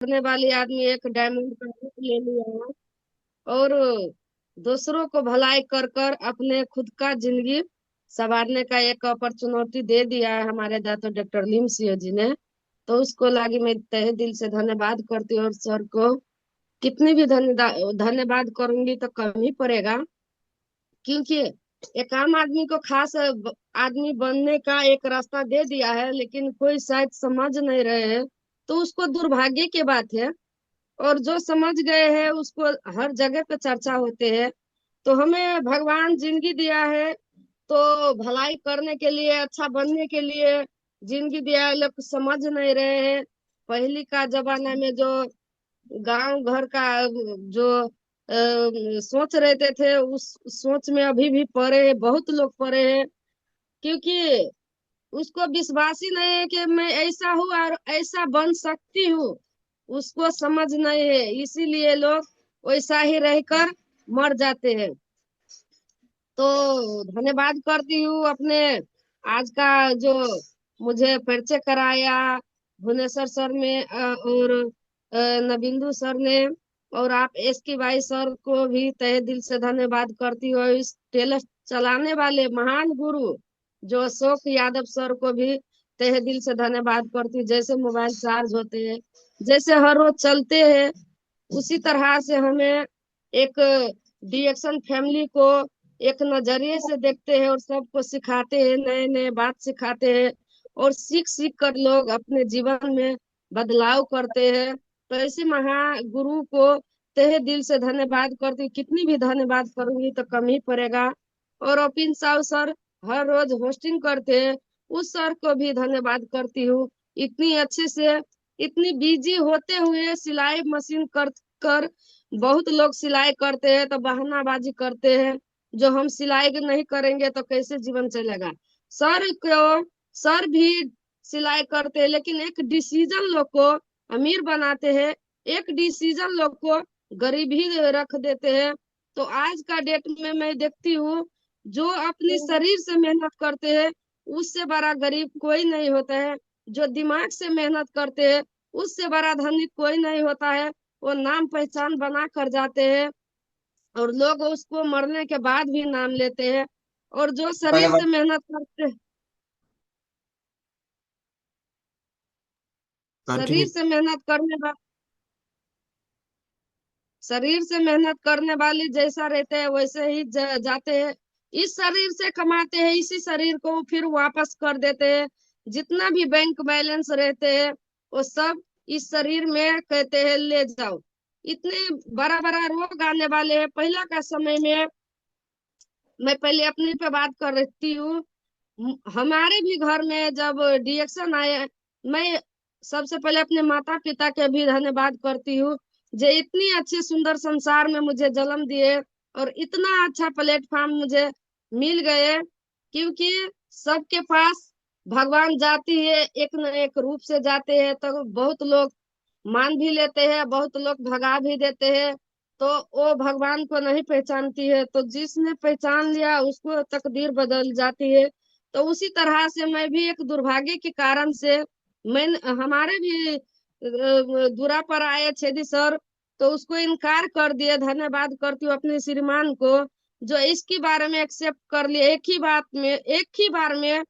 करने वाली आदमी एक डायमंड का रूप ले लिया है और दूसरों को भलाई कर कर अपने खुद का जिंदगी संवारने का एक अपॉर्चुनिटी दे दिया है हमारे दातो डॉक्टर लीम सिंह जी ने। तो उसको लागी मैं तहे दिल से धन्यवाद करती हूँ, और सर को कितनी भी धन्यवाद करूंगी तो कम ही पड़ेगा। क्योंकि एक आम आदमी को खास आदमी बनने का एक रास्ता दे दिया है, लेकिन कोई शायद समझ नहीं रहे हैं। तो उसको दुर्भाग्य की बात है। और जो समझ गए हैं उसको हर जगह पे चर्चा होते हैं। तो हमें भगवान जिंदगी दिया है तो भलाई करने के लिए, अच्छा बनने के लिए जिंदगी दिया है। लोग समझ नहीं रहे हैं। पहली का जमाना में जो गांव घर का जो सोच रहते थे, उस सोच में अभी भी पड़े हैं, बहुत लोग पड़े हैं। क्योंकि उसको विश्वास ही नहीं है कि मैं ऐसा हूँ और ऐसा बन सकती हूँ। उसको समझ नहीं है, इसीलिए लोग वैसा ही रहकर मर जाते हैं। तो धन्यवाद करती हूँ अपने आज का जो मुझे परिचय कराया भुवनेश्वर सर ने और नबिंदु सर ने। और आप एस के भाई सर को भी तहे दिल से धन्यवाद करती हूँ। इस टेलर चलाने वाले महान गुरु जो अशोक यादव सर को भी तहे दिल से धन्यवाद करती हूँ। जैसे मोबाइल चार्ज होते हैं, जैसे हर रोज चलते हैं, उसी तरह से हमें एक डीएक्शन फैमिली को एक नजरिए से देखते हैं और सबको सिखाते हैं, नए नए बात सिखाते हैं। और सीख सीख कर लोग अपने जीवन में बदलाव करते हैं। तो ऐसे महागुरु को तहे दिल से धन्यवाद करती हूँ। कितनी भी धन्यवाद करूंगी तो कम ही पड़ेगा। और अपिन साहु सर हर रोज होस्टिंग करते हैं, उस सर को भी धन्यवाद करती हूँ। इतनी अच्छे से, इतनी बिजी होते हुए सिलाई मशीन कर बहुत लोग सिलाई करते हैं तो बहानाबाजी करते हैं। जो हम सिलाई नहीं करेंगे तो कैसे जीवन चलेगा। सर को, सर भी सिलाई करते हैं, लेकिन एक डिसीजन लोग को अमीर बनाते हैं, एक डिसीजन लोग को गरीबी रख देते हैं। तो आज का डेट में मैं देखती हूँ, जो अपनी शरीर से मेहनत करते हैं उससे बड़ा गरीब कोई नहीं होता है। जो दिमाग से मेहनत करते हैं उससे बड़ा धनिक कोई नहीं होता है। वो नाम पहचान बना कर जाते हैं और लोग उसको मरने के बाद भी नाम लेते हैं। और जो शरीर से मेहनत करते हैं, शरीर कंटिन्यू। से मेहनत करने वाले, शरीर से मेहनत करने वाले जैसा रहते हैं वैसे ही जाते हैं। इस शरीर से कमाते हैं, इसी शरीर को फिर वापस कर देते हैं। जितना भी बैंक बैलेंस रहते हैं वो सब इस शरीर में कहते हैं ले जाओ। इतने बड़ा बड़ा रोग आने वाले हैं। पहला का समय में, मैं पहले अपने पे बात कर रही हूँ। हमारे भी घर में जब डिएक्शन आए, मैं सबसे पहले अपने माता पिता के भी धन्यवाद करती हूँ, जो इतनी अच्छी सुंदर संसार में मुझे जन्म दिए और इतना अच्छा प्लेटफॉर्म मुझे मिल गए। क्योंकि सबके पास भगवान जाती है, एक न एक रूप से जाते हैं। तो बहुत लोग मान भी लेते हैं, बहुत लोग भगा भी देते हैं। तो वो भगवान को नहीं पहचानती है, तो जिसने पहचान लिया उसको तकदीर बदल जाती है। तो उसी तरह से मैं भी एक दुर्भाग्य के कारण से, मैं हमारे भी दूरा पर आए छेदी सर, तो उसको इनकार कर दिए। धन्यवाद करती हूँ अपने श्रीमान को जो इसके बारे में एक्सेप्ट कर लिए एक ही बात में, एक ही बार में।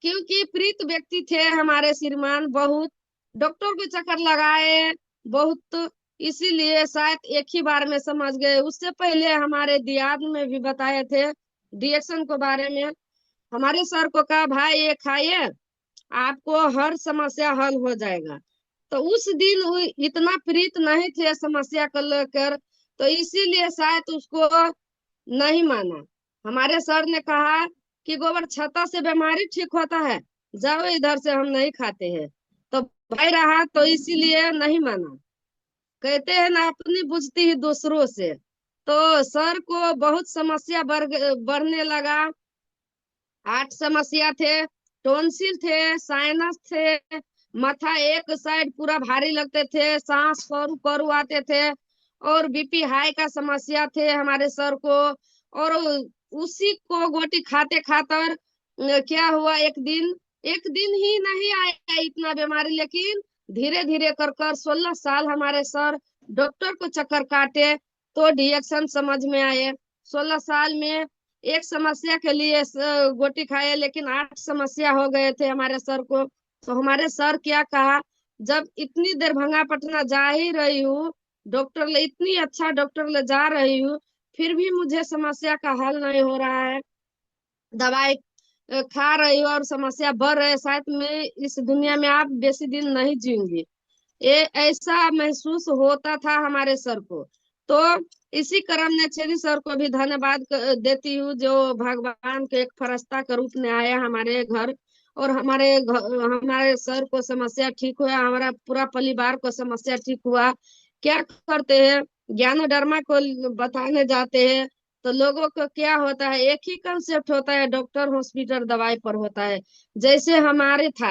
क्योंकि प्रीत व्यक्ति थे हमारे श्रीमान, बहुत डॉक्टर को चक्कर लगाए बहुत, इसीलिए शायद एक ही बार में समझ गए। उससे पहले हमारे दियाद में भी बताए थे डिएक्शन के बारे में। हमारे सर को कहा भाई ये खाइए, आपको हर समस्या हल हो जाएगा। तो उस दिन वो इतना प्रीत नहीं थे समस्या को लेकर, तो इसीलिए शायद उसको नहीं माना। हमारे सर ने कहा कि गोबर छत्ता से बीमारी ठीक होता है, जाओ इधर से, हम नहीं खाते हैं। तो भाई रहा तो इसीलिए नहीं माना। कहते हैं ना, अपनी बुझती ही दूसरों से। तो सर को बहुत समस्या बढ़ने लगा। 8 समस्या थे, टोंसिल थे, साइनस थे, माथा एक साइड पूरा भारी लगते थे, सांस करू करू आते थे, और बीपी हाई का समस्या थे हमारे सर को। और उसी को गोटी खाते खातर क्या हुआ, एक दिन, एक दिन ही नहीं आया इतना बीमारी, लेकिन धीरे धीरे कर कर 16 साल हमारे सर डॉक्टर को चक्कर काटे तो डिएक्शन समझ में आए। 16 साल में एक समस्या के लिए गोटी खाए, लेकिन 8 समस्या हो गए थे हमारे सर को। तो हमारे सर क्या कहा, जब इतनी देर भंगा पटना जा ही रही हूँ, डॉक्टर ले इतनी अच्छा डॉक्टर ले जा रही हूँ, फिर भी मुझे समस्या का हल नहीं हो रहा है। दवाई खा रही हूँ और समस्या बढ़ रही है, शायद मैं इस दुनिया में आप बेसी दिन नहीं जीऊंगी। ये ऐसा महसूस होता था हमारे सर को। तो इसी क्रम ने छेदी सर को भी धन्यवाद देती हूँ, जो भगवान के एक फरिश्ता के रूप में आया हमारे घर। और हमारे सर को समस्या ठीक हुआ, हमारा पूरा परिवार को समस्या ठीक हुआ। क्या करते हैं, ज्ञानोडर्मा को बताने जाते हैं तो लोगों को क्या होता है, एक ही कंसेप्ट होता है, डॉक्टर हॉस्पिटल दवाई पर होता है। जैसे हमारे था,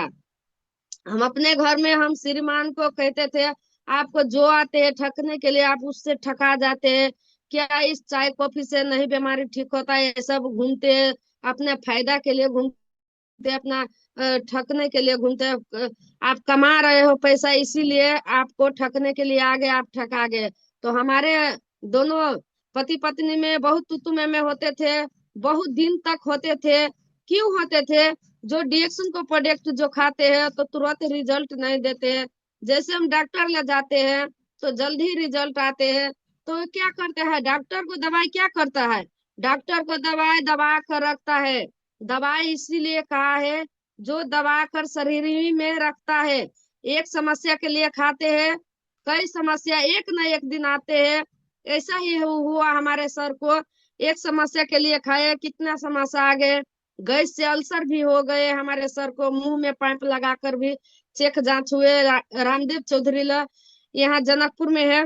हम अपने घर में हम श्रीमान को कहते थे, आपको जो आते हैं ठगने के लिए आप उससे ठगा जाते हैं, क्या इस चाय कॉफी से नहीं बीमारी ठीक होता है, ये सब घूमते हैं, अपने फायदा के लिए घूमते हैं, अपना ठगने के लिए घूमते हैं। आप कमा रहे हो पैसा, इसीलिए आपको ठगने के लिए आ गए, आप ठगा गए। तो हमारे दोनों पति पत्नी में बहुत तुतु में होते थे, बहुत दिन तक होते थे। क्यों होते थे, जो डिएक्शन को प्रोडक्ट जो खाते हैं तो तुरंत रिजल्ट नहीं देते हैं। जैसे हम डॉक्टर ले जाते हैं तो जल्दी रिजल्ट आते हैं। तो क्या करते हैं, डॉक्टर को दवाई क्या करता है, डॉक्टर को दवाई दबा कर रखता है। दवाई इसीलिए कहा है, जो दबा कर शरीर ही में रखता है। एक समस्या के लिए खाते हैं, कई समस्या एक न एक दिन आते हैं। ऐसा ही हुआ हमारे सर को, एक समस्या के लिए खाए, कितना समस्या आ गए। गैस से अल्सर भी हो गए हमारे सर को, मुंह में पाइप लगाकर भी चेक जांच हुए। रामदेव चौधरी यहाँ जनकपुर में है,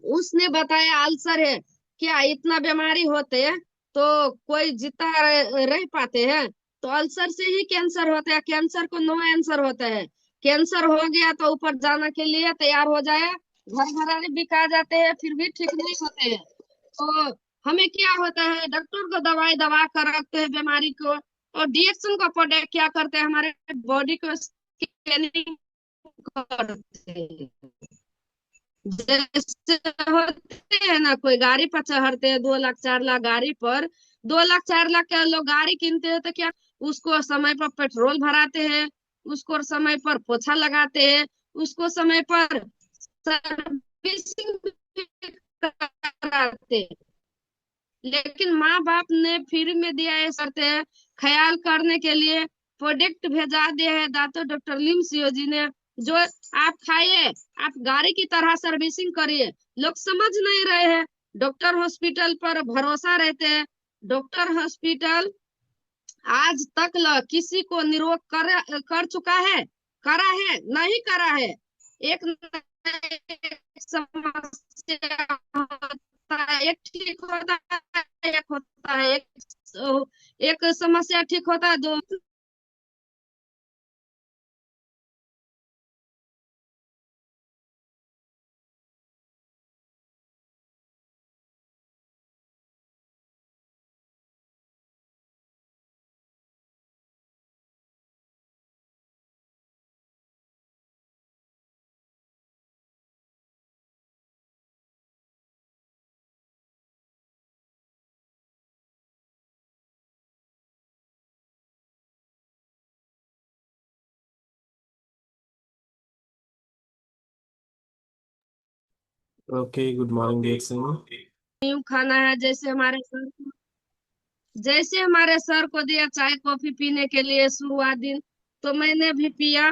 उसने बताया अल्सर है। क्या इतना बीमारी होते हैं तो कोई जीता रह पाते हैं, तो अल्सर से ही कैंसर होता है, कैंसर को नो आंसर होता है। कैंसर हो गया तो ऊपर जाने के लिए तैयार हो जाए, घर घराने बिका जाते हैं, फिर भी ठीक नहीं होते हैं। तो हमें क्या होता है, डॉक्टर को दवाई दवा कर रखते हैं बीमारी को, और डीएक्शन का प्रोडक्ट क्या करते हैं, हमारे बॉडी को स्कैनिंग करते हैं। जैसे होते हैं ना, कोई गाड़ी पर चढ़ते हैं 2 लाख 4 लाख गाड़ी पर, 2 लाख 4 लाख के लोग गाड़ी किनते हैं तो क्या, उसको समय पर पेट्रोल भराते हैं, उसको समय पर पोछा लगाते हैं, उसको समय पर सर्विसिंग कराते हैं। लेकिन माँ बाप ने फ्री में दिया है शर्ते ख्याल करने के लिए, प्रोडक्ट भेजा दिया है दातो डॉक्टर लिम्सियो जी ने, जो आप खाइए, आप गाड़ी की तरह सर्विसिंग करिए। लोग समझ नहीं रहे हैं, डॉक्टर हॉस्पिटल पर भरोसा रहते हैं। डॉक्टर हॉस्पिटल आज तक किसी को निरोग कर चुका है, करा है, नहीं करा है। एक न एक समस्या होता है, एक ठीक होता है, एक होता है, एक समस्या ठीक होता है, दो Okay, good morning, Jackson. यूं खाना है। जैसे हमारे सर को दिया चाय कॉफी पीने के लिए शुरुआत दिन, तो मैंने भी पिया।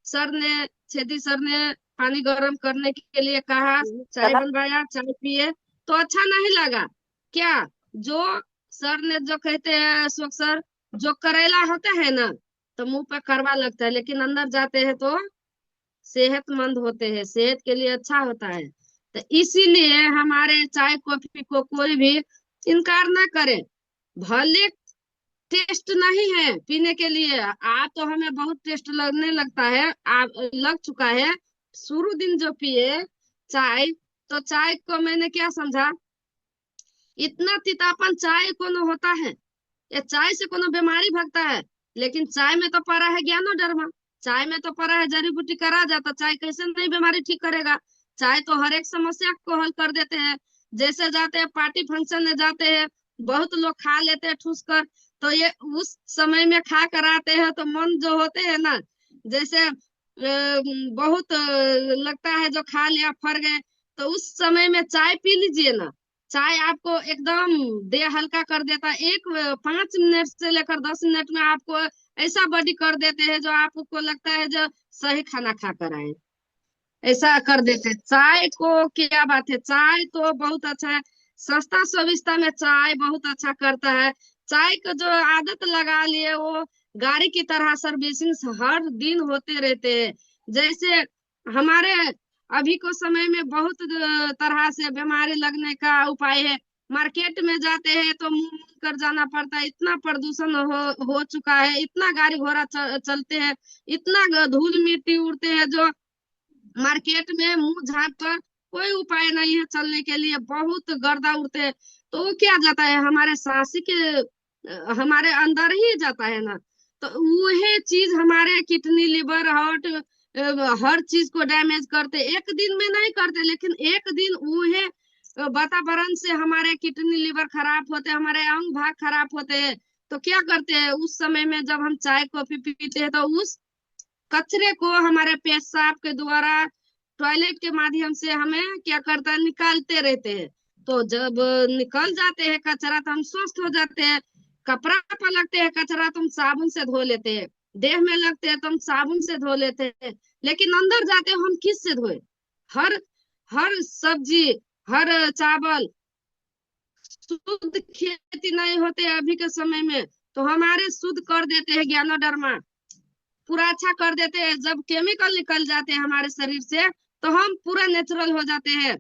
सर ने छेदी सर ने पानी गर्म करने के लिए कहा, चाय बनवाया, चाय पिए तो अच्छा नहीं लगा। क्या, जो सर ने जो कहते हैं अशोक सर, जो करेला होता है ना, तो मुंह पे कड़वा लगता है, लेकिन अंदर जाते हैं तो सेहतमंद होते हैं, सेहत के लिए अच्छा होता है। तो इसीलिए हमारे चाय कॉफी को कोई भी इनकार ना करे। भले टेस्ट नहीं है पीने के लिए, आ तो हमें बहुत टेस्ट लगने लगता है, लग चुका है। शुरू दिन जो पिए चाय, तो चाय को मैंने क्या समझा, इतना तीतापन चाय को न होता है, ये चाय से कोनो बीमारी भगता है, लेकिन चाय में तो पड़ा है ज्ञानोडर्मा। चाय में तो पड़ा है जड़ी बूटी करा जाता, चाय कैसे नहीं बीमारी ठीक करेगा। चाय तो हर एक समस्या को हल कर देते हैं। जैसे जाते हैं पार्टी फंक्शन में जाते हैं, बहुत लोग खा लेते हैं ठूस कर, तो ये उस समय में खा कर आते हैं तो मन जो होते हैं ना, जैसे बहुत लगता है जो खा लिया फर गए, तो उस समय में चाय पी लीजिए ना। चाय आपको एकदम देह हल्का कर देता है। 5 मिनट से लेकर 10 मिनट में आपको ऐसा बॉडी कर देते हैं जो आपको लगता है जो सही खाना खा कर आए, ऐसा कर देते हैं। चाय को क्या बात है, चाय तो बहुत अच्छा है। सस्ता सुविस्ता में चाय बहुत अच्छा करता है। चाय को जो आदत लगा लिए वो गाड़ी की तरह सर्विसिंग हर दिन होते रहते हैं। जैसे हमारे अभी को समय में बहुत तरह से बीमारी लगने का उपाय है। मार्केट में जाते हैं तो मुंह मूंद कर जाना पड़ता है, इतना प्रदूषण हो चुका है, इतना गाड़ी घोड़ा चलते हैं, इतना धूल मिट्टी उड़ते हैं, जो मार्केट में मुंह झाँप कर कोई उपाय नहीं है चलने के लिए, बहुत गर्दा उड़ते हैं। तो वो क्या जाता है हमारे सांसी के हमारे अंदर ही जाता है ना, तो वही चीज हमारे किडनी लिवर हार्ट हर चीज को डैमेज करते। एक दिन में नहीं करते, लेकिन एक दिन वही वातावरण से हमारे किडनी लिवर खराब होते, हमारे अंग भाग खराब होते हैं। तो क्या करते हैं उस समय में जब हम चाय कॉफी पीते हैं, तो उस कचरे को हमारे पेशाब के द्वारा टॉयलेट के माध्यम से हमें क्या करता है निकालते रहते हैं। तो जब निकल जाते हैं कचरा तो हम स्वस्थ हो जाते हैं। कपड़ा पर लगते हैं कचरा तो हम साबुन से धो लेते हैं, देह में लगते हैं तो हम साबुन से धो लेते हैं, लेकिन अंदर जाते हैं हम किस से धोए। हर हर सब्जी, हर चावल शुद्ध खेती नहीं होते अभी के समय में, तो हमारे शुद्ध कर देते हैं ज्ञानोडर्मा, पूरा अच्छा कर देते हैं। जब केमिकल निकल जाते हैं हमारे शरीर से तो हम पूरा नेचुरल हो जाते हैं।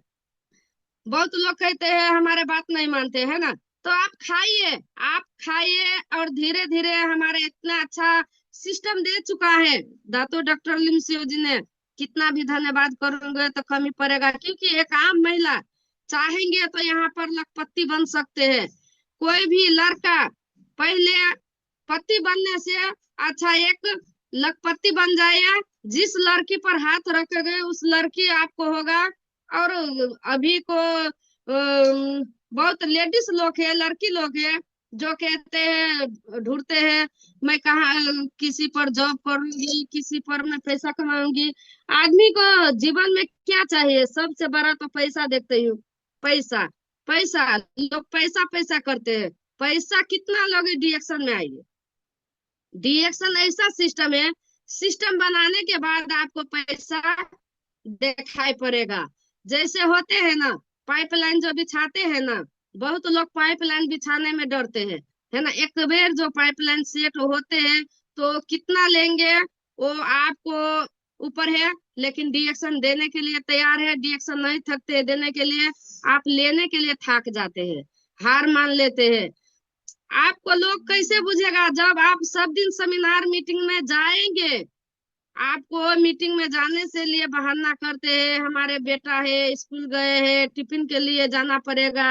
बहुत लोग कहते हैं हमारे बात नहीं मानते है ना, तो आप खाइए, आप खाइए, और धीरे धीरे हमारे इतना अच्छा सिस्टम दे चुका है दातो डॉक्टर लिमसियो जी ने। कितना भी धन्यवाद करूंगे तो कमी पड़ेगा, क्योंकि एक आम महिला चाहेंगे तो यहाँ पर लखपति बन सकते हैं। कोई भी लड़का पहले पति बनने से अच्छा एक लखपति बन जाए। जिस लड़की पर हाथ रखोगे उस लड़की आपको होगा। और अभी को बहुत लेडीज लोग है, लड़की लोग है, जो कहते हैं ढूंढते हैं मैं कहाँ किसी पर जॉब करूंगी, किसी पर मैं पैसा कमाऊंगी। आदमी को जीवन में क्या चाहिए, सबसे बड़ा तो पैसा देखते ही, पैसा। पैसा लोग पैसा पैसा करते हैं। पैसा कितना लोग डिएक्शन में आइए। डिएक्शन ऐसा सिस्टम है, सिस्टम बनाने के बाद आपको पैसा दिखाई पड़ेगा। जैसे होते हैं ना पाइपलाइन जो बिछाते हैं ना, बहुत लोग पाइपलाइन बिछाने में डरते हैं, है ना। एक बेर जो पाइपलाइन सेट होते हैं तो कितना लेंगे वो आपको ऊपर है, लेकिन डिएक्शन देने के लिए तैयार है। डिएक्शन नहीं थकते देने के लिए, आप लेने के लिए थक जाते हैं, हार मान लेते हैं। आपको लोग कैसे बुझेगा जब आप सब दिन सेमिनार मीटिंग में जाएंगे। आपको मीटिंग में जाने से लिए बहाना करते हैं, हमारे बेटा है स्कूल गए हैं टिफिन के लिए जाना पड़ेगा,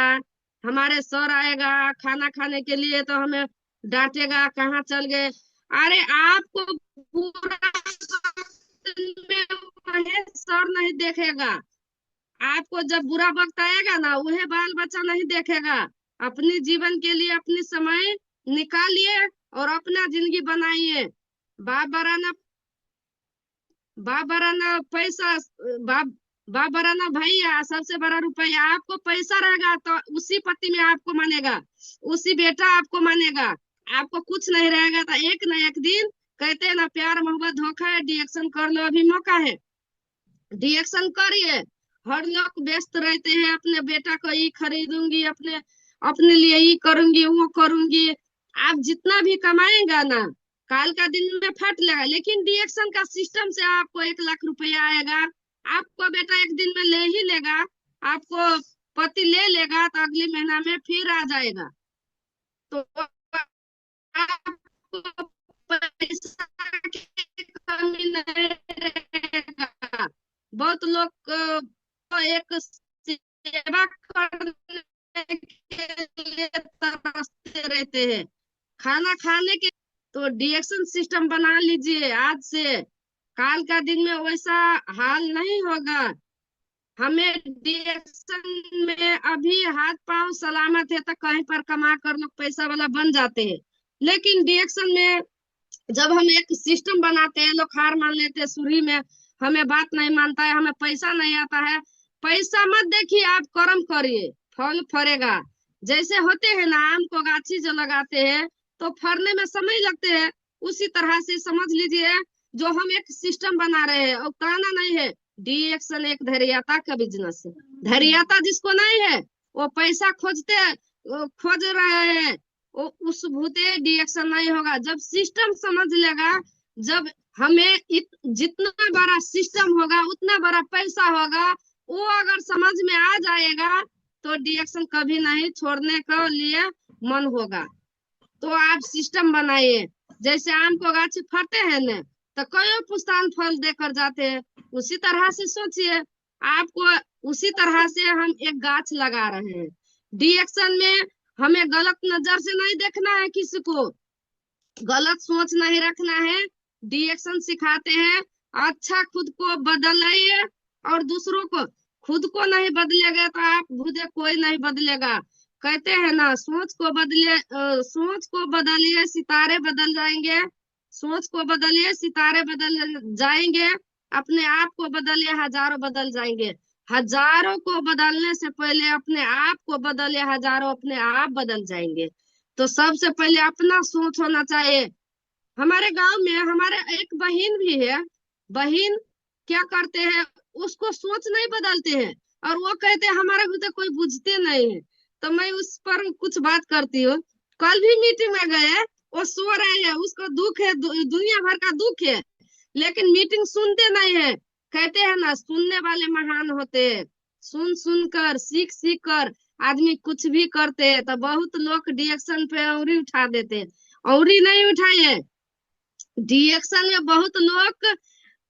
हमारे सर आएगा खाना खाने के लिए तो हमें डांटेगा कहाँ चल गए। अरे आपको पूरा दिन में वही सर नहीं देखेगा, आपको जब बुरा वक्त आएगा ना वह बाल बच्चा नहीं देखेगा। अपने जीवन के लिए अपनी समय निकालिए और अपना जिंदगी बनाइए। बाप बराना, बाप बराना पैसा, बाप बाप बराना भैया सबसे बड़ा रुपया। आपको पैसा रहेगा तो उसी पति में आपको मानेगा, उसी बेटा आपको मानेगा। आपको कुछ नहीं रहेगा तो एक न एक दिन कहते हैं ना प्यार मोहब्बत धोखा है, डिएक्शन कर लो अभी मौका है, डिएक्शन करिए। हर लोग व्यस्त रहते हैं अपने बेटा को ये खरीदूंगी, अपने अपने लिए ये करूंगी वो करूंगी। आप जितना भी कमाएगा ना काल का दिन में फट लेगा, लेकिन डिएक्शन का सिस्टम से आपको 1 लाख रुपया आएगा। आपको बेटा एक दिन में ले ही लेगा, आपको पति ले लेगा तो अगले महीना में फिर आ जाएगा। तो आपको पैसा की कमी नहीं रहेगा। बहुत लोग एक सेवा करने के लिए तरसते रहते हैं, खाना खाने के। तो डिएक्शन सिस्टम बना लीजिए आज से। काल का दिन में वैसा हाल नहीं होगा। हमें डिएक्शन में अभी हाथ पांव सलामत है तो कहीं पर कमा कर लोग पैसा वाला बन जाते हैं, लेकिन डिएक्शन में जब हम एक सिस्टम बनाते हैं, लोग हार मान लेते हैं शुरू में, हमें बात नहीं मानता है, हमें पैसा नहीं आता है। पैसा मत देखिए, आप कर्म करिए, फल फरेगा। जैसे होते हैं ना, आम को गाछी जो लगाते हैं तो फरने में समय लगते हैं, उसी तरह से समझ लीजिए जो हम एक सिस्टम बना रहे हैं, और कहना नहीं है। डी एक्शन एक धैर्यता का बिजनेस है। धैर्यता जिसको नहीं है वो पैसा खोज रहे हैं, वो उस भूते डिएक्शन नहीं होगा। जब सिस्टम समझ लेगा, जब हमें जितना बड़ा सिस्टम होगा उतना बड़ा पैसा होगा, वो अगर समझ में आ जाएगा तो डिएक्शन कभी नहीं छोड़ने के लिए मन होगा। तो आप सिस्टम बनाइए। जैसे आम को गाछी फरते हैं न, तो कई पुष्टान फल देकर जाते हैं, उसी तरह से सोचिए आपको। उसी तरह से हम एक गाछ लगा रहे हैं। डिएक्शन में हमें गलत नजर से नहीं देखना है, किसी को गलत सोच नहीं रखना है। डिएक्शन सिखाते हैं अच्छा खुद को बदलिए और दूसरों को। खुद को नहीं बदलेगा तो आप खुद कोई नहीं बदलेगा। कहते हैं ना, सोच को बदलिए सितारे बदल जाएंगे। सोच को बदलिए सितारे बदल जाएंगे। अपने आप को बदलिए हजारों बदल जाएंगे। हजारों को बदलने से पहले अपने आप को बदलिए, हजारों अपने आप बदल जाएंगे। तो सबसे पहले अपना सोच होना चाहिए। हमारे गांव में हमारे एक बहन भी है। बहन क्या करते हैं, उसको सोच नहीं बदलते हैं, और वो कहते हैं हमारे को तो कोई बुझते नहीं है। तो मैं उस पर कुछ बात करती हूँ। कल भी मीटिंग में गए, वो सो रहे हैं, उसको दुख है, दुनिया भर का दुख है, लेकिन मीटिंग सुनते नहीं है। कहते हैं ना, सुनने वाले महान होते हैं। सुन सुन कर सीख सीख कर आदमी कुछ भी करते हैं। तो बहुत लोग डिएक्शन पे उंगली उठा देते हैं, उंगली नहीं उठाइए। डिएक्शन में बहुत लोग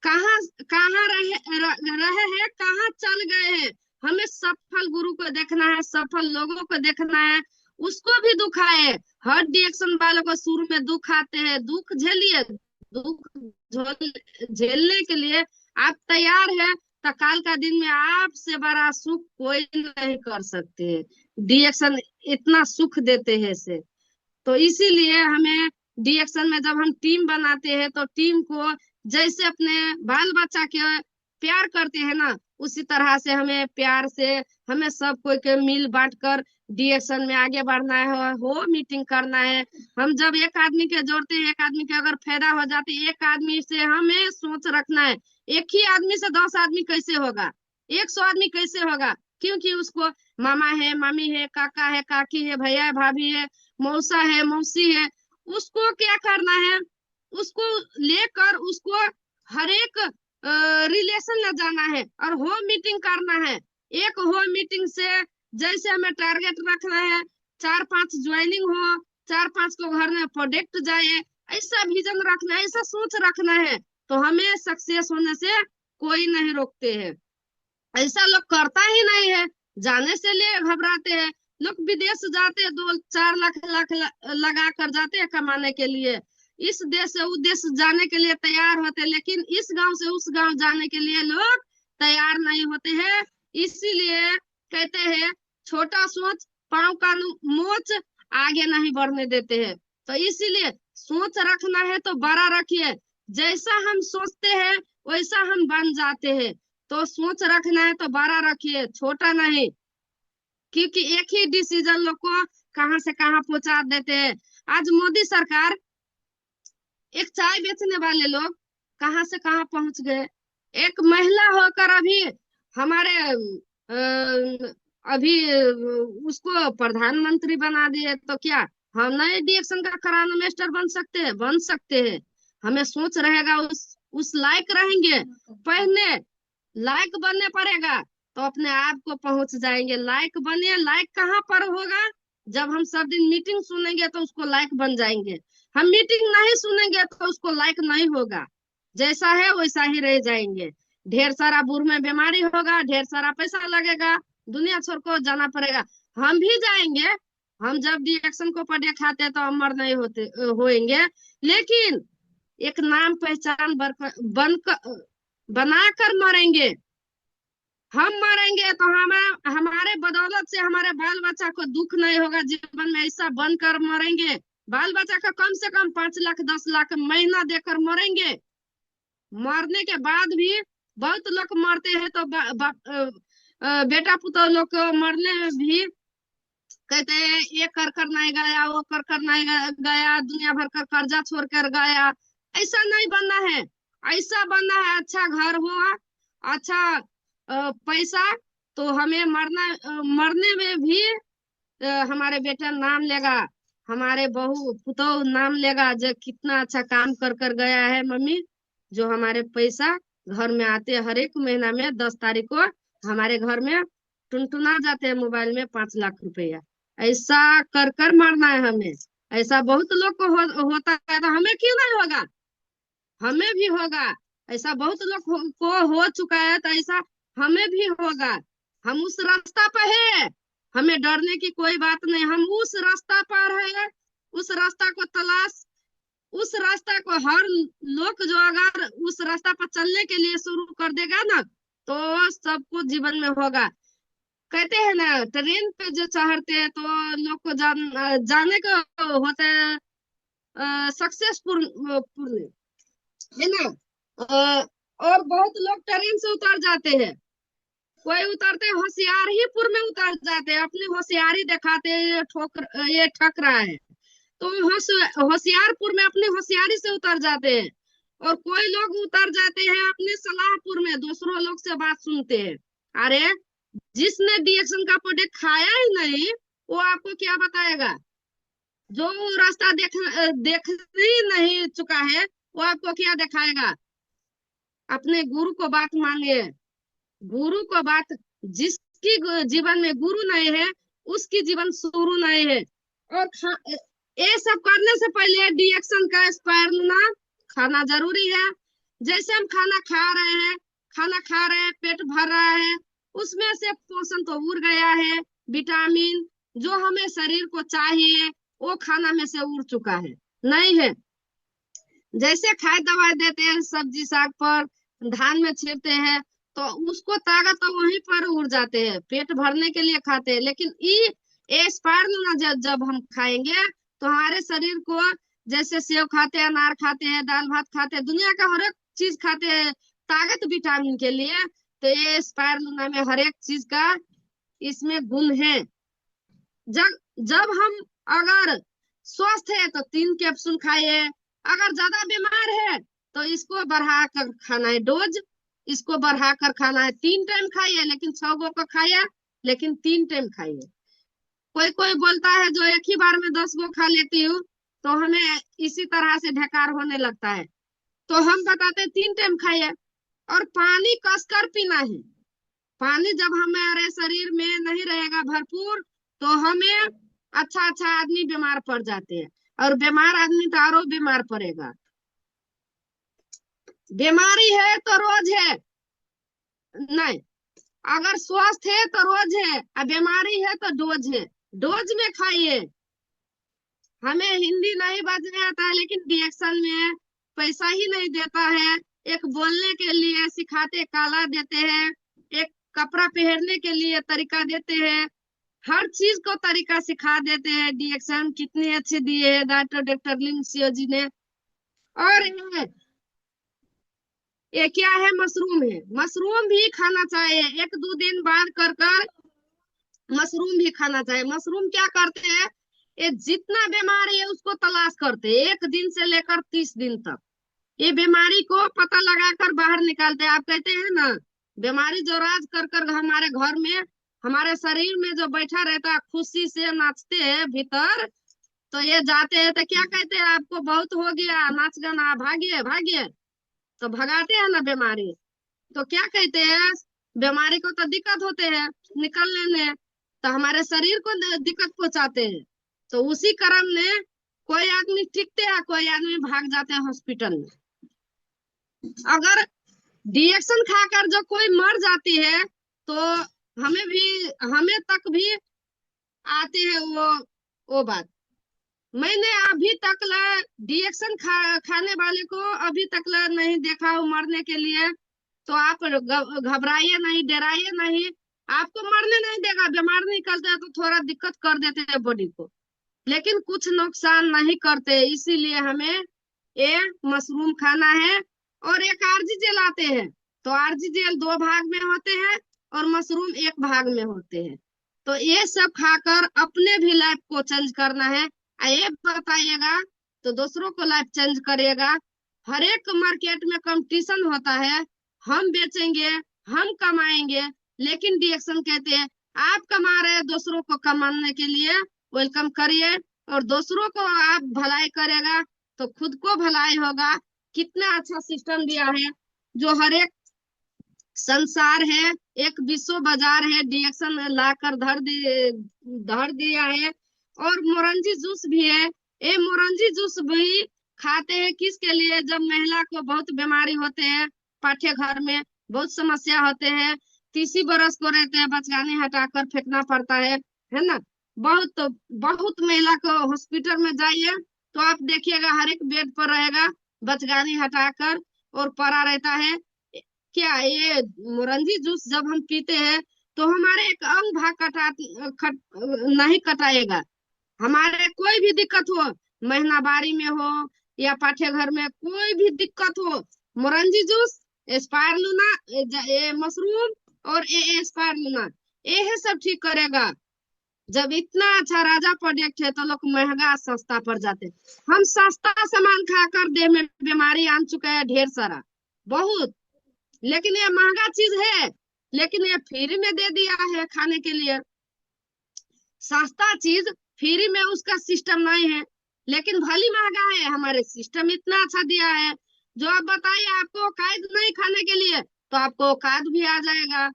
कहाँ कहाँ रहे हैं, कहाँ चल गए हैं। हमें सफल गुरु को देखना है, सफल लोगों को देखना है, उसको भी दुख आए। हर डिएक्शन वालों को शुरू में दुख आते हैं, दुख झेलिए। दुख झेलने के लिए आप तैयार है तो काल का दिन में आपसे बड़ा सुख कोई नहीं कर सकते। डिएक्शन इतना सुख देते हैं से। तो इसीलिए हमें डिएक्शन में जब हम टीम बनाते हैं तो टीम को जैसे अपने बाल बच्चा के प्यार करते हैं ना, उसी तरह से हमें प्यार से हमें सब कोई के मिल बांट कर डिएक्शन में आगे बढ़ना है, हो मीटिंग करना है। हम जब एक आदमी के जोड़ते हैं, एक आदमी के अगर फायदा हो जाते है, एक आदमी से हमें सोच रखना है। एक ही आदमी से 10 आदमी कैसे होगा, 100 आदमी कैसे होगा? क्योंकि उसको मामा है, मामी है, काका है, काकी है, भैया है, भाभी है, मौसा है, मौसी है। उसको क्या करना है, उसको लेकर उसको हर एक रिलेशन ले जाना है और होम मीटिंग करना है। एक होम मीटिंग से जैसे हमें टारगेट रखना है, 4-5 ज्वाइनिंग हो, 4-5 को घर में प्रोडक्ट जाए, ऐसा विजन रखना है, ऐसा सोच रखना है। तो हमें सक्सेस होने से कोई नहीं रोकते हैं। ऐसा लोग करता ही नहीं है, जाने से लिए घबराते हैं। लोग विदेश जाते हैं, 2-4 लाख लगा कर जाते हैं कमाने के लिए। इस देश से उस देश जाने के लिए तैयार होते, लेकिन इस गांव से उस गांव जाने के लिए लोग तैयार नहीं होते हैं। इसीलिए कहते हैं छोटा सोच पांव का मोच, आगे नहीं बढ़ने देते हैं। तो इसीलिए सोच रखना है तो बड़ा रखिए। जैसा हम सोचते हैं वैसा हम बन जाते हैं। तो सोच रखना है तो बड़ा रखिए, छोटा नहीं। क्योंकि एक ही डिसीजन लोग को कहां से कहां पहुंचा देते हैं। आज मोदी सरकार, एक चाय बेचने वाले लोग कहां से कहां पहुंच गए। एक महिला होकर अभी हमारे अभी उसको प्रधानमंत्री बना दिए, तो क्या हम नए डिएक्शन का कराना मास्टर बन सकते हैं? बन सकते हैं। हमें सोच रहेगा, उस लायक रहेंगे, पहले लायक बनने पड़ेगा तो अपने आप को पहुंच जाएंगे। लायक बने, लायक कहाँ पर होगा? जब हम सब दिन मीटिंग सुनेंगे तो उसको लायक बन जाएंगे। हम मीटिंग नहीं सुनेंगे तो उसको लायक नहीं होगा, जैसा है वैसा ही रह जाएंगे। ढेर सारा बूढ़ में बीमारी होगा, ढेर सारा पैसा लगेगा, दुनिया छोड़ को जाना पड़ेगा। हम भी जाएंगे, हम जब डिएक्शन को पढ़े खाते तो अमर नहीं होते होएंगे, लेकिन एक नाम पहचान बनाकर मरेंगे। हम मरेंगे तो हमारे बदौलत से हमारे बाल बच्चा को दुख नहीं होगा जीवन में, ऐसा बनकर मरेंगे। बाल बच्चा को कम से कम 5 लाख 10 लाख महीना देकर मरेंगे। मरने के बाद भी बहुत लोग मरते हैं तो बेटा पुतौ लोग को मरने में भी कहते हैं ये कर नहीं गया, वो कर नहीं गया, दुनिया भर का कर्जा छोड़ कर गया। ऐसा नहीं बनना है। ऐसा बनना है अच्छा घर हो, अच्छा पैसा, तो हमें मरने में भी हमारे बेटा नाम लेगा, हमारे बहू पुतौ नाम लेगा जो कितना अच्छा काम कर गया है मम्मी। जो हमारे पैसा घर में आते हर एक महीना में 10 तारीख को हमारे घर में टुनटुना जाते हैं मोबाइल में 5 लाख रुपया। ऐसा कर मरना है हमें। ऐसा बहुत लोग को होता है, तो हमें क्यों नहीं होगा? हमें भी होगा। ऐसा बहुत लोग को हो चुका है, तो ऐसा हमें भी होगा। हम उस रास्ता पर है, हमें डरने की कोई बात नहीं। हम उस रास्ता पर है, उस रास्ता को तलाश, उस रास्ता को हर लोग जो अगर उस रास्ता पर चलने के लिए शुरू कर देगा ना, तो सब कुछ जीवन में होगा। कहते हैं ना, ट्रेन पे जो चढ़ते हैं तो लोग को जाने को होता है सक्सेसफुल है ना। और बहुत लोग ट्रेन से उतर जाते हैं। कोई उतरते होशियार ही पुर में उतर जाते हैं, अपनी होशियारी दिखाते हैं, ये ठक रहा है तो होशियारपुर में अपनी होशियारी से उतर जाते हैं। और कोई लोग उतर जाते हैं अपने सलाहपुर में, दूसरों लोग से बात सुनते हैं। अरे जिसने डीएक्शन का प्रोडक्ट खाया ही नहीं, वो आपको क्या बताएगा? जो रास्ता देख ही नहीं चुका है, वो आपको क्या दिखाएगा? अपने गुरु को बात मानिए। गुरु को बात, जिसकी जीवन में गुरु नहीं है उसकी जीवन शुरू नहीं है। और ये सब करने से पहले डीएक्शन का स्पायरुलिना खाना जरूरी है। जैसे हम खाना खा रहे हैं, पेट भर रहा है, उसमें से पोषण तो उड़ गया है। विटामिन जो हमें शरीर को चाहिए वो खाना में से उड़ चुका है, नहीं है। जैसे खाद दवा देते हैं सब्जी साग पर, धान में छिड़ते हैं, तो उसको ताकत तो वहीं पर उड़ जाते हैं, पेट भरने के लिए खाते हैं। लेकिन ये स्पायरुलिना जब हम खाएंगे तो हमारे शरीर को, जैसे सेव खाते हैं, अनार खाते हैं, दाल भात खाते हैं, दुनिया का हर एक चीज खाते हैं ताकत विटामिन के लिए, तो ये स्पायरुलिना में हर एक चीज का इसमें गुण है। जब जब हम अगर स्वस्थ है तो 3 कैप्सूल खाइए, अगर ज्यादा बीमार है तो इसको बढ़ा कर खाना है डोज, इसको बढ़ा कर खाना है। 3 टाइम खाइए, लेकिन 6 गो को खाइए, लेकिन 3 टाइम खाइए। कोई कोई बोलता है जो एक ही बार में 10 गो खा लेती हूँ तो हमें इसी तरह से ढकार होने लगता है। तो हम बताते हैं 3 टाइम खाइए। और पानी कसकर पीना है। पानी जब हमारे शरीर में नहीं रहेगा भरपूर, तो हमें अच्छा आदमी बीमार पड़ जाते हैं, और बीमार आदमी तो और बीमार पड़ेगा। बीमारी है तो रोज है नहीं, अगर स्वस्थ है तो रोज है, और बीमारी है तो डोज है। डोज में खाइए। हमें हिंदी नहीं बाजने आता है, लेकिन डीएक्शन में पैसा ही नहीं देता है। एक बोलने के लिए सिखाते काला देते हैं, एक कपड़ा पहनने के लिए तरीका देते हैं, हर चीज को तरीका सिखा देते हैं। डीएक्शन कितने अच्छे दिए है डॉक्टर लिंगसियो जी ने। और ये क्या है? मशरूम है। मशरूम भी खाना चाहिए, 1-2 दिन बाद कर मशरूम भी खाना चाहिए। मशरूम क्या करते हैं, ये जितना बीमारी है उसको तलाश करते हैं 1 दिन से लेकर 30 दिन तक। ये बीमारी को पता लगाकर बाहर निकालते हैं। आप कहते हैं ना, बीमारी जो राज कर हमारे घर में, हमारे शरीर में जो बैठा रहता है, खुशी से नाचते हैं भीतर, तो ये जाते हैं तो क्या कहते हैं, आपको बहुत हो गया, नाच गाना, भागिए भागिए, तो भगाते हैं ना बीमारी। तो क्या कहते हैं, बीमारी को तो दिक्कत होते हैं निकलने में, तो हमारे शरीर को दिक्कत पहुंचाते हैं। तो उसी क्रम में कोई आदमी टिकते हैं, कोई आदमी भाग जाते हैं हॉस्पिटल में। अगर डीएक्शन खाकर जो कोई मर जाती है तो हमें तक भी आती है वो बात। मैंने अभी तक डिएक्शन खाने वाले को अभी तक नहीं देखा हूँ मरने के लिए। तो आप घबराइए नहीं, डराइए नहीं। आपको मरने नहीं देगा। बीमार निकलता है तो थोड़ा दिक्कत कर देते हैं बॉडी को, लेकिन कुछ नुकसान नहीं करते। इसीलिए हमें ये मशरूम खाना है। और एक आरजी जेल आते हैं, तो आरजी जेल 2 भाग में होते हैं और मशरूम 1 भाग में होते हैं। तो ये सब खाकर अपने भी लाइफ को चेंज करना है। ये बताइएगा तो दूसरों को लाइफ चेंज करिएगा। हर एक मार्केट में कंपटीशन होता है। हम बेचेंगे, हम कमाएंगे, लेकिन डिएक्शन कहते हैं आप कमा रहे हैं दूसरों को कमाने के लिए, वेलकम करिए। और दूसरों को आप भलाई करेगा तो खुद को भलाई होगा। कितना अच्छा सिस्टम दिया है, जो हर एक संसार है, एक विश्व बाजार है, डिएक्शन लाकर धर दिया है। और मोरंजी जूस भी है। ये मोरंजी जूस भी खाते हैं किसके लिए? जब महिला को बहुत बीमारी होते हैं, पाठ्य घर में बहुत समस्या होते हैं, 30 बरस को रहते हैं, बचकाने हटाकर फेंकना पड़ता है ना। बहुत बहुत महिला को हॉस्पिटल में जाइए तो आप देखिएगा हर एक बेड पर रहेगा बचगानी हटाकर और पड़ा रहता है। क्या ये मोरंजी जूस जब हम पीते हैं तो हमारे एक अंग भाग नहीं कटाएगा। हमारे कोई भी दिक्कत हो, महीनावारी में हो या पाठ्य घर में कोई भी दिक्कत हो, मोरंजी जूस, स्पायरुलिना, ये मशरूम और ये स्पायरुलिना, ये सब ठीक करेगा। जब इतना अच्छा राजा प्रोडक्ट है तो लोग महंगा सस्ता पड़ जाते। हम सस्ता सामान खाकर देह में बीमारी आन चुका है ढेर सारा, बहुत। लेकिन ये महंगा चीज है, लेकिन ये फ्री में दे दिया है खाने के लिए। सस्ता चीज फ्री में उसका सिस्टम नहीं है, लेकिन भली महंगा है। हमारे सिस्टम इतना अच्छा दिया है। जो आप बताइए, आपको औकात नहीं खाने के लिए तो आपको औकात भी आ जाएगा।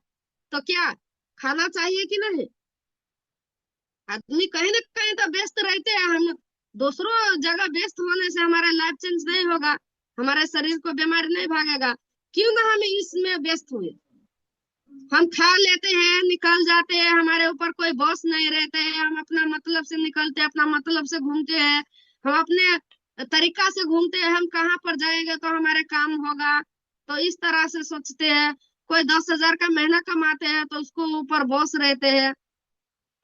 तो क्या खाना चाहिए कि नहीं? आदमी कहीं ना कहीं तो व्यस्त रहते हैं। हम दूसरों जगह व्यस्त होने से हमारा लाइफ चेंज नहीं होगा, हमारे शरीर को बीमारी नहीं भागेगा। क्यों ना हम इसमें व्यस्त हुए। हम खा लेते हैं, निकल जाते हैं, हमारे ऊपर कोई बॉस नहीं रहते हैं, हम अपना मतलब से निकलते हैं, अपना मतलब से घूमते हैं, हम अपने तरीका से घूमते हैं। हम कहाँ पर जाएंगे तो हमारे काम होगा, तो इस तरह से सोचते हैं। कोई 10,000 का महीना कमाते हैं तो उसको ऊपर बॉस रहते हैं।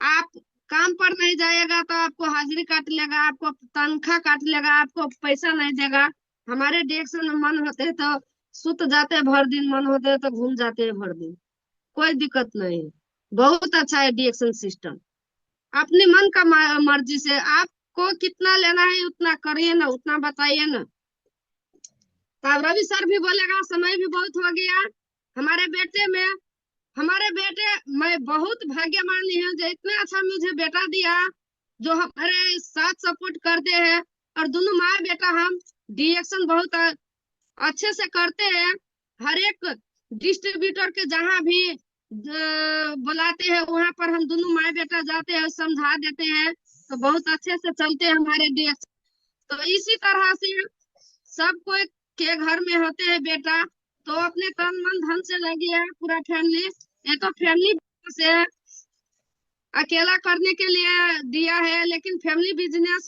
आप काम पर नहीं जाएगा तो आपको हाजिरी काट लेगा, आपको तनख्वाह काट लेगा, आपको पैसा नहीं देगा। हमारे डायरेक्शन में मन होते है तो सुत जाते हैं भर दिन, मन होते है तो घूम जाते हैं भर दिन। कोई दिक्कत नहीं है। बहुत अच्छा है डिएक्शन सिस्टम। अपने मन का मर्जी से आपको कितना लेना है उतना करिए ना, उतना बताइए ना। तब रवि सर भी बोलेगा समय भी बहुत हो गया। हमारे बेटे में हमारे बेटे, मैं बहुत भाग्यमानी हूँ जो इतना अच्छा मुझे बेटा दिया, जो हमारे साथ सपोर्ट करते हैं। और दोनों माँ बेटा हम डिएक्शन बहुत अच्छे से करते हैं। हर एक डिस्ट्रीब्यूटर के जहाँ भी बुलाते हैं वहां पर हम दोनों माँ बेटा जाते हैं, समझा देते हैं। तो बहुत अच्छे से चलते हैं हमारे डिएक्शन। तो इसी तरह से सब कोई के घर में होते हैं बेटा, तो अपने तन मन धन से लगे है पूरा फैमिली। ये तो फैमिली से अकेला करने के लिए दिया है, लेकिन फैमिली बिजनेस